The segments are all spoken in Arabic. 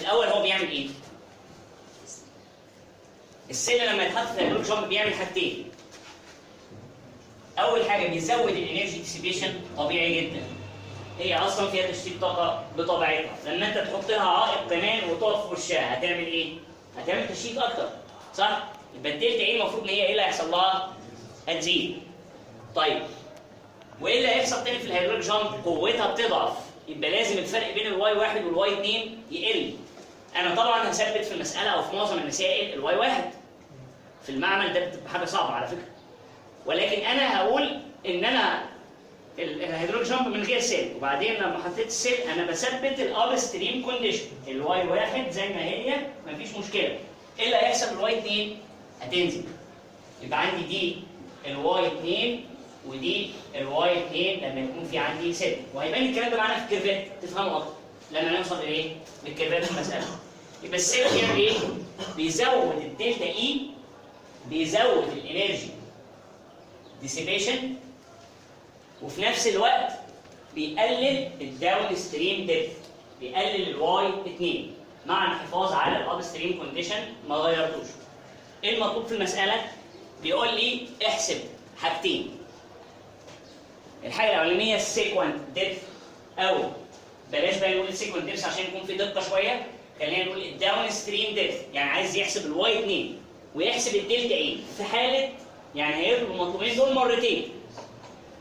الاول هو بيعمل ايه؟ السيل لما يتحط في الهيدروليك جامب بيعمل حاجتين. اول حاجه بيزود الانرجي ديسيبيشن طبيعي جدا. هي اصلا فيها تشتيت طاقه بطبيعتها، لما انت تحط لها عائق كمان وتقف في وشها هتعمل ايه؟ هتعمل تشتيت اكتر، صح؟ يبقى الدلتا ايه المفروض ان هي ايه اللي هيحصل لها؟ هتزيد. طيب وايه اللي هيحصل تاني في الهيدروليك جامب؟ قوتها بتضعف، يبقى لازم الفرق بين الواي 1 والواي 2 يقل. انا طبعا هثبت في المساله او في معظم المسائل الواي 1. في المعمل ده بتبقى حاجه صعبه على فكره. ولكن انا هقول ان انا الهيدروليك جامب من غير سيل، وبعدين لما حطيت السيل انا بثبت الاب ستريم كونديشن. الواي 1 زي ما هي مفيش مشكله. ايه اللي هيحصل الواي 2؟ هتنزل. يبقى عندي دي الواي 2 ودي الواي 2 لما يكون في عندي سيل، وهيبان الكلام ده معانا في الكيرفات تفهموا اكتر لما نوصل لايه؟ للكيرفات في المساله. يبقى السيل بيعمل ايه؟ بيزود الدلتا اي، بيزود الانرجي ديسيبيشن، وفي نفس الوقت بيقلل الداون ستريم ديبث، بيقلل الواي 2 مع الحفاظ على الاب ستريم كونديشن ما غيرتوش. ايه المطلوب في المساله؟ بيقول لي احسب حاجتين. الحاجه الاولانيه السيكوينت ديبث، او بلاش بقى نقول السيكوينت ديبث عشان يكون في دقه شويه، خلينا نقول الداون ستريم ديبث، يعني عايز يحسب الواي 2 ويحسب الدلتا ايه في حاله، يعني هيطلب المطلوبين دول مرتين،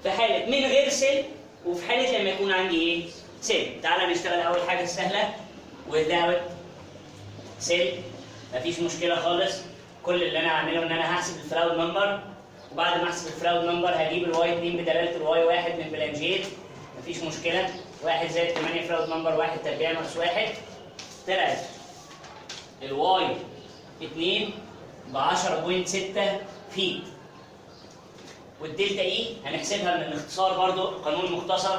في حاله من غير سيل وفي حاله لما يكون عندي ايه؟ سيل. تعالى نشتغل اول حاجه السهله without سيل، مفيش مشكله خالص. كل اللي انا هعمله ان انا هحسب الفراود نمبر، وبعد ما احسب الفراود نمبر هجيب الواي 2 بدلاله الواي 1 من بلانجيت، مفيش مشكله. 1 زائد 8 فراود نمبر 1 تربيع ناقص 1، طلعت الواي 2 ب 10.6 فيت. والدلتا اي هنحسبها من الاختصار برضو، قانون مختصر،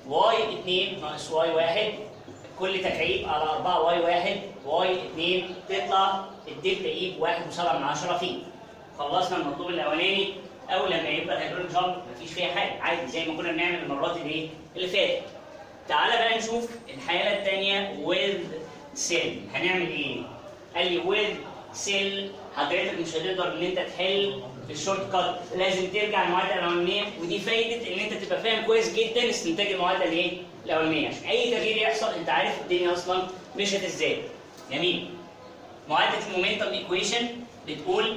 واي 2 ناقص واي 1 كل تكعيب على 4 واي 1 واي 2 تطلع الدلتا اي ب 1.7 فيت. خلصنا المطلوب الاولاني. او لما يبقى الهيدروليك جامب مفيش فيها حاجه، عادي زي ما كنا بنعمل المرات اللي فاتت. تعالى بقى نشوف الحاله الثانيه ويز سيل هنعمل ايه؟ قال لي ويز سيل حضرتك مش هتقدر ان انت تحل في الشورت كات، لازم ترجع المعادله الاولانيه، ودي فايده ان انت تبقى فاهم كويس جدا استنتاج المعادله الايه؟ الاولانيه، عشان اي تغيير يحصل انت عارف الدنيا اصلا مشت ازاي. جميل. معادله المومنتم ايكويشن بتقول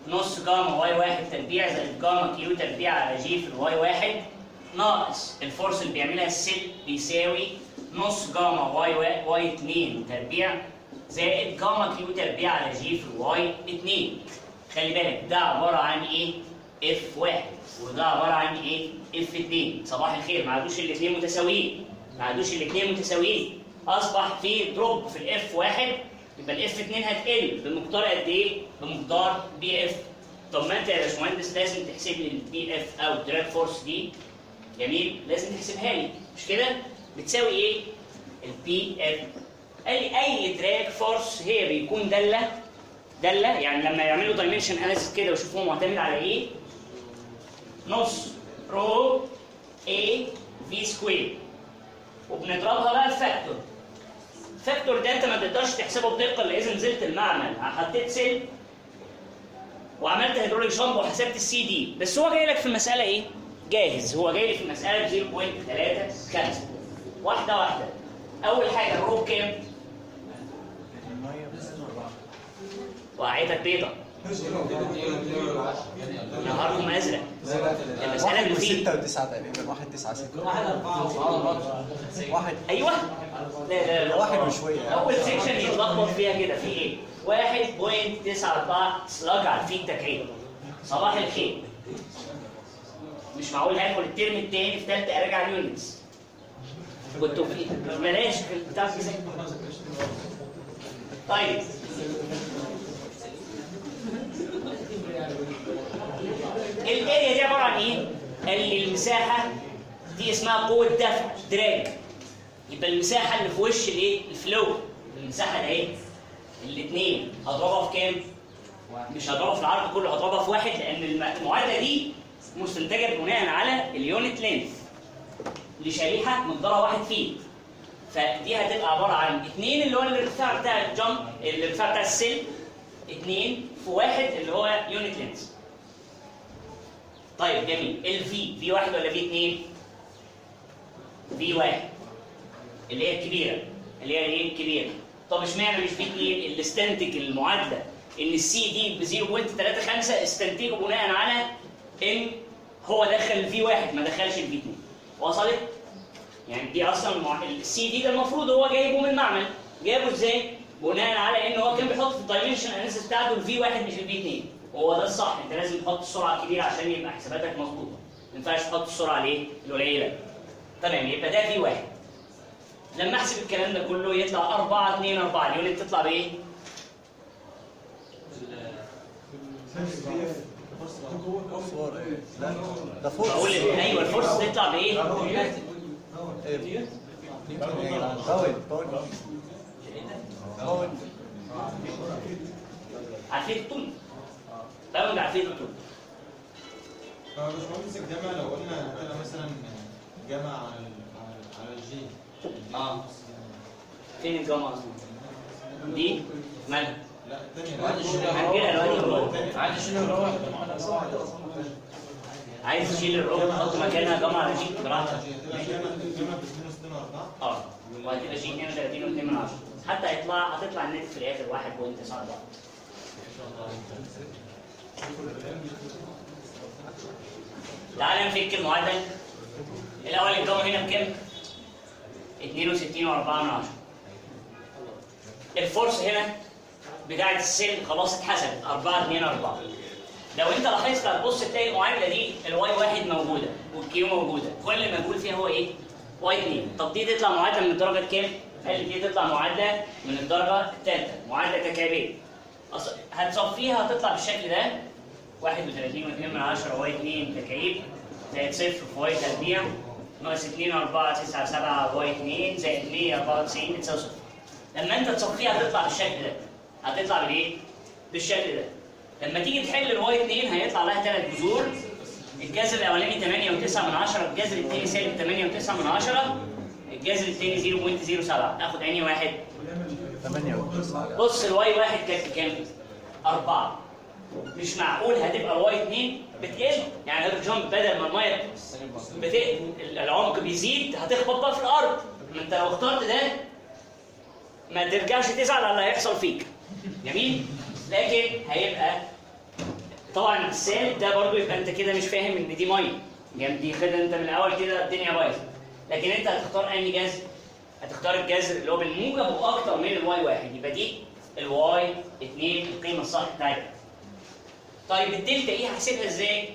نص جاما واي 1 تربيع زائد جاما كيو تربيع على جي في الواي 1 ناقص الفورس اللي بيعملها السيل بيساوي نص جاما واي 2 تربيع زائد جاما كيو تربيع على جي في الواي 2. خلي بالك ده عباره عن ايه؟ اف 1 وده عباره عن ايه؟ اف 2. صباح الخير، ما عادوش الاثنين متساويين، ما عادوش الاثنين متساويين، اصبح في دروب في الاف 1، يبقى الاف 2 هتقل بمقدار قد ايه؟ بمقدار بي اف. طب ما انت يا باشمهندس لازم تحسب لي البي اف او الدراج فورس دي، جميل؟ لازم تحسبها لي، مش كده؟ بتساوي ايه؟ البي اف. قال لي اي دراج فورس هي بيكون داله يعني لما يعملوا دايمنشن اناليسيس كده ويشوفوا هو معتمد على ايه؟ نص رو اي في سكوير، وبنضربها بقى في فاكتور. الفاكتور ده انت ما تقدرش تحسبه بدقه الا اذا نزلت المعمل حطيت سيل وعملت هيدروليك جامب وحسبت السي دي، بس هو جاي لك في المساله ايه؟ جاهز. هو جاي لي في المساله ب 0.35. واحده واحده. اول حاجه الرو بكام؟ وقعتك بيضه. نهاركم ازرق. المساله مفيده. 6 و9 تقريبا 1 9 6 1 ايوه. لا 1 وشويه. اول سيكشن يتلخبط فيها كده في ايه؟ 1.94 سلاج على الفيت تكعيب. صباح الخير. مش معقول هاخد الترم الثاني في ثالثه ارجع اليونتس. كنتوا في بلاش في البتاع كده. طيب الاريا دي عباره عن ايه؟ قال لي المساحه دي اسمها قوه دفع دراج. يبقى المساحه اللي في وش الايه؟ الفلو، المساحه ده اهي الاثنين هضربها في كام؟ مش هضربها في العرض كله، هضربها في 1 لان المعادله دي مستنتجه بناء على اليونت لينث لشريحه مقدارها 1 فيت. فدي هتبقى عباره عن 2 اللي هو الارتفاع بتاع الجامب، الارتفاع بتاع السيل، 2 في 1 اللي هو يونت لينث. طيب جميل، الفي واحد ولا في 2؟ في واحد اللي هي الكبيره، اللي هي الايه الكبيره. طب اشمعنى مش في 2؟ اللي استنتج المعادله ان السي دي ب 0.35 استنتجه بناء على ان هو دخل الفي واحد ما دخلش الفي 2. وصلت؟ يعني دي اصلا السي دي ده المفروض هو جايبه من المعمل، جايبه ازاي؟ بناء على ان هو كان بيحط في الدايمنشن اناليسيس بتاعته الفي واحد مش الفي 2. وهو ده الصح، انت لازم تحط السرعه الكبيره عشان يبقى حساباتك مظبوطه. ما ينفعش تحط السرعه الايه؟ القليله. تمام، يبقى ده في واحد. لما احسب الكلام ده كله يطلع 4 2 4، اليونت تطلع بايه؟ ده فورس. بقول ايوه الفورس تطلع بايه؟ عارفين الطول؟ باوند عارفين الطول. باشمهندس الجامعة لو قلنا كده مثلا جامعة على الجي. فين الجامعة اصلا؟ دي مالها؟ لا الثانية عايز تشيل الروح، عايز تشيل الروح تحط مكانها جامعة على جي براحتك. جامعة ب 62.4. وهتبقى جي 32.2، حتى هتطلع الناتج في الاخر 1.94. تعالى نفك المعادله. الاول الجامعة هنا بكام؟ 62.4. الفورس هنا بتاعت السيل خلاص اتحسبت 4 2 4. لو انت لاحظت هتبص تلاقي المعادله دي الواي 1 موجوده والكيو موجوده، كل مجهول فيها هو ايه؟ واي 2. طب دي تطلع معادله من الدرجه كام؟ قال لي دي تطلع معادله من الدرجه الثالثه، معادله تكعيبيه. هتصفيها هتطلع بالشكل ده 31.2 واي 2 تكعيب زائد 0 في واي تربيع ناقص 2 4 9 7 واي 2 زائد 194 بتساوي 0. لما انت تصفيها هتطلع بالشكل ده، هتطلع بالايه؟ بالشكل ده. لما تيجي تحل الواي 2 هيطلع لها 3 جذور، الجذر الاولاني 8.9، الجذر الثاني سالب 8.9، الجذر الثاني 0.07. اخد انهي واحد؟ 8. بص الواي 1 كانت كام؟ 4. مش معقول هتبقى الواي 2 بتقل، يعني الجامب بدل ما الميه العمق بيزيد هتخبط بقى في الارض. ما انت لو اخترت ده ما ترجعش تزعل على اللي هيحصل فيك. جميل؟ لكن هيبقى طبعا السالب ده برضو يبقى انت كده مش فاهم ان دي ميه. يعني دي كده انت من الاول كده الدنيا بايظه. لكن انت هتختار انهي جذر؟ هتختار الجذر اللي هو بالموجب واكتر من الواي 1، يبقى دي الواي 2 القيمه الصح بتاعتها. طيب الدلتا ايه هحسبها ازاي؟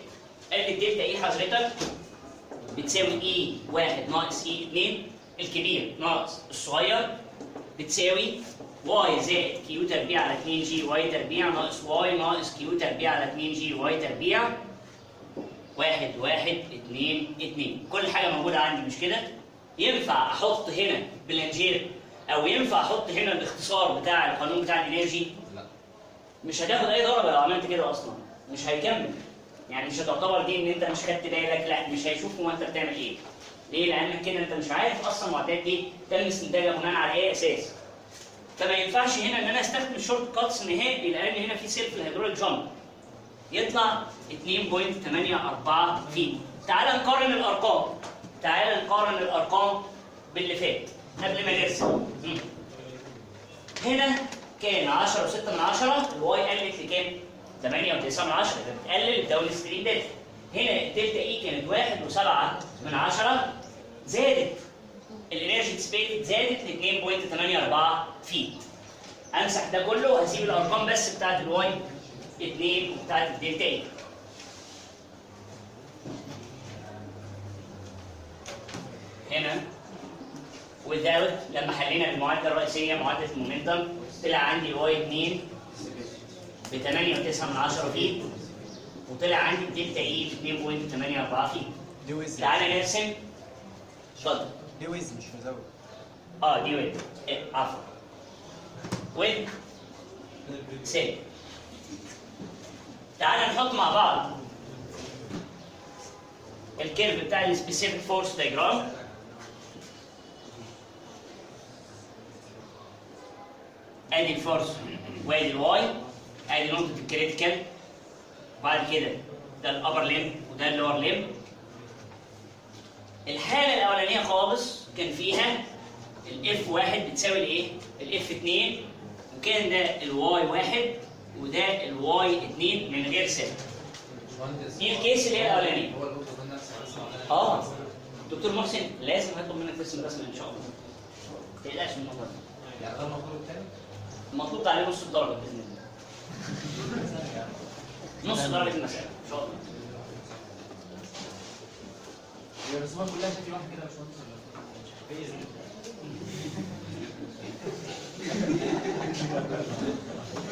قال لي الدلتا ايه حضرتك؟ بتساوي اي 1 ناقص اي 2 الكبير ناقص الصغير بتساوي واي زائد كيو تربيع على 2 جي واي تربيع ناقص واي ناقص كيو تربيع على 2 جي واي تربيع 1 1 2 2. كل حاجه موجوده عندي مش كده؟ ينفع احط هنا بلانجير او ينفع احط هنا الاختصار بتاع القانون بتاع الانرجي؟ لا. مش هتاخد اي درجه لو عملت كده اصلا، مش هيكمل. يعني مش هتعتبر دي ان انت مش خدت بالك، لا مش هيشوفوا ما انت بتعمل ايه. ليه؟ لانك كده انت مش عارف اصلا المعدات دي تم استنتاجها بناء على ايه اساس. فما ينفعش هنا ان انا استخدم الشورت كاتس نهائي، لان هنا في سيلف الهيدروليك جامب يطلع 2.84 فيه. تعال نقارن الارقام، تعال نقارن الارقام باللي فات قبل ما نرسم. هنا كان 10.6، الواي قلت لكام؟ 8.9، بتقلل الداون ستريم دلتا. هنا الدلتا اي كانت 1.7، زادت الانرجي ديسبيتد زادت ل 2.84 فيت. امسح ده كله وهسيب الارقام بس بتاعت الواي 2 وبتاعت الدلتا اي. هنا without لما حلينا المعادله الرئيسيه معادله المومنتم طلع عندي الواي 2 ب 8.9 فيت، وطلع عندي الدلتا اي ب 2.84 فيت. تعالى نرسم. اتفضل. دي ويز مش مزود. دي ويز. عفوا. ويز سيل. تعالى نحط مع بعض الكيرف بتاع السبيسيفيك فورس دايجرام. ادي الفورس وادي الواي، ادي نقطه الكريتيكال، وبعد كده ده الابر ليم وده اللور ليم. الحاله الاولانيه خالص كان فيها الاف 1 بتساوي الايه؟ الاف 2، وكان ده الواي 1 وده الواي 2 من غير سلك. دي الكيس اللي هي الاولانيه. هو الدكتور ده نفسه دكتور محسن لازم هيطلب منك ترسم رسمه ان شاء الله. ما تقلقش من الموضوع ده. يعني ده المطلوب الثاني؟ المطلوب عليه نص الدرجه باذن الله. نص درجه المساله ان شاء الله. هي الرسومات كلها شكل واحد كده يا باشمهندس ولا باذن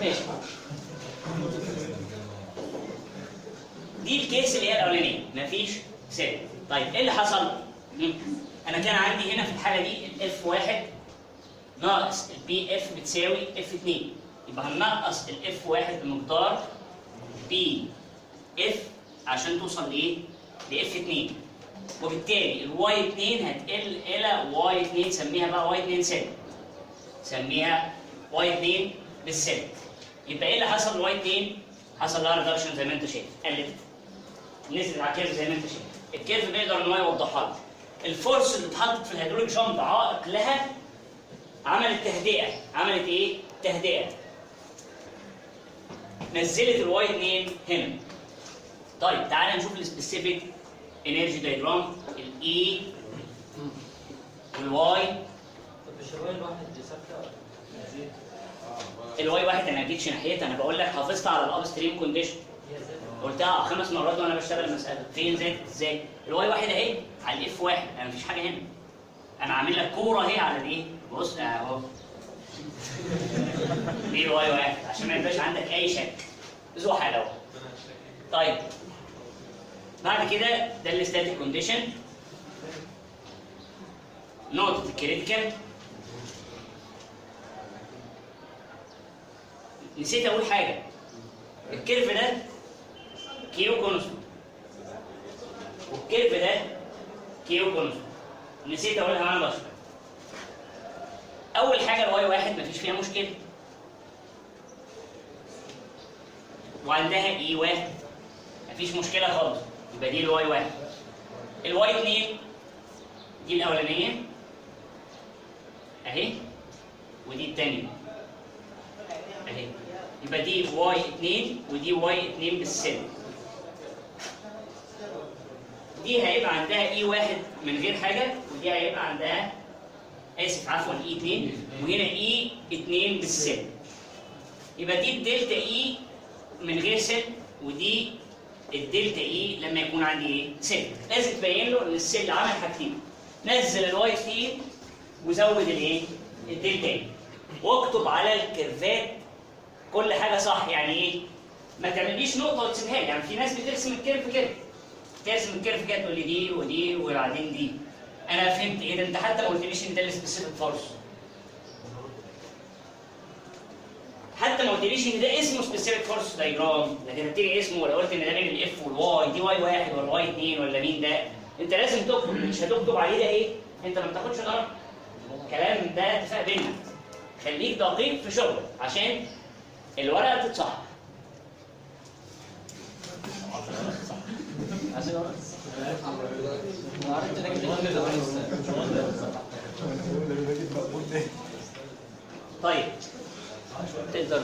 ماشي. دي الكيس اللي هي الاولانيه مفيش سالب. طيب ايه اللي حصل؟ انا كان عندي هنا في الحاله دي الاف 1 ناقص البي اف بتساوي اف 2، يبقى هننقص الاف 1 بمقدار بي اف عشان توصل لايه؟ لاف 2، وبالتالي الواي 2 هتقل الى واي 2، سميها بقى واي 2 سالب، سميها واي 2 بالسالب. يبقى ايه اللي حصل لواي 2؟ حصل لها ريدكشن زي ما انت شايف، قلت نزلت على الكيرف زي ما انت شايف. الكيرف بيقدر ان هو يوضحها لك. الفورس اللي اتحطت في الهيدروليك جامب عائق لها، عملت تهدئه. عملت ايه؟ تهدئه. نزلت الواي 2 هنا. طيب تعالى نشوف السبيسيفيك انرجي دايجرام. الاي والواي. طب مش الواي الواحد دي ثابته؟ الواي 1 انا ما جيتش ناحيتها، انا بقول لك حافظت على الاب ستريم كونديشن. قلتها 5 مرات وانا بشتغل المساله. فين زادت ازاي؟ الواي 1 اهي على الاف 1، انا مفيش حاجه هنا. انا عامل لك كوره اهي على الايه؟ بص اهو. دي الواي 1 عشان ما يبقاش عندك اي شك. زحل اهو. طيب بعد كده ده الستاتيك كونديشن. نقطه الكريتيكال. نسيت اقول حاجه. الكيرف ده كيو كونستنت، والكيرف ده كيو كونستنت. نسيت اقولها وانا بشرح. اول حاجه الواي 1 مفيش فيها مشكله، وعندها اي 1 مفيش مشكله خالص، يبقى دي الواي 1. الواي 2 دي الاولانيه اهي، ودي الثانيه اهي، يبقى دي واي 2 ودي واي 2 بالسالب. دي هيبقى عندها اي 1 من غير حاجه، ودي هيبقى عندها اسف عفوا اي 2، وهنا اي 2 بالسالب. يبقى دي الدلتا اي من غير سلب، ودي الدلتا اي لما يكون عندي ايه؟ سلب. لازم تبين له ان السلب عمل حاجتين، نزل الواي 2 وزود الايه؟ الدلتا اي. واكتب على الكيرفات كل حاجه صح. يعني ايه؟ ما تعمليش نقطه وتسيبها لي. يعني في ناس بترسم الكيرف كده، ترسم الكيرف كده تقول لي دي ودي وبعدين دي. انا فهمت ايه ده؟ انت حتى ما قلتليش ان ده السبيسيفيك فورس، حتى ما قلتليش ان ده اسمه سبيسيفيك فورس دايجرام، لكن هتيجي اسمه ولا قلت ان ده بين الاف والواي، دي واي 1 ولا واي 2 ولا مين ده. انت لازم تكتب، مش هتكتب عليه ده ايه؟ انت ما بتاخدش درجه. الكلام ده اتفاق بينا. خليك دقيق في شغلك عشان الورقه تتصحح. طيب تقدر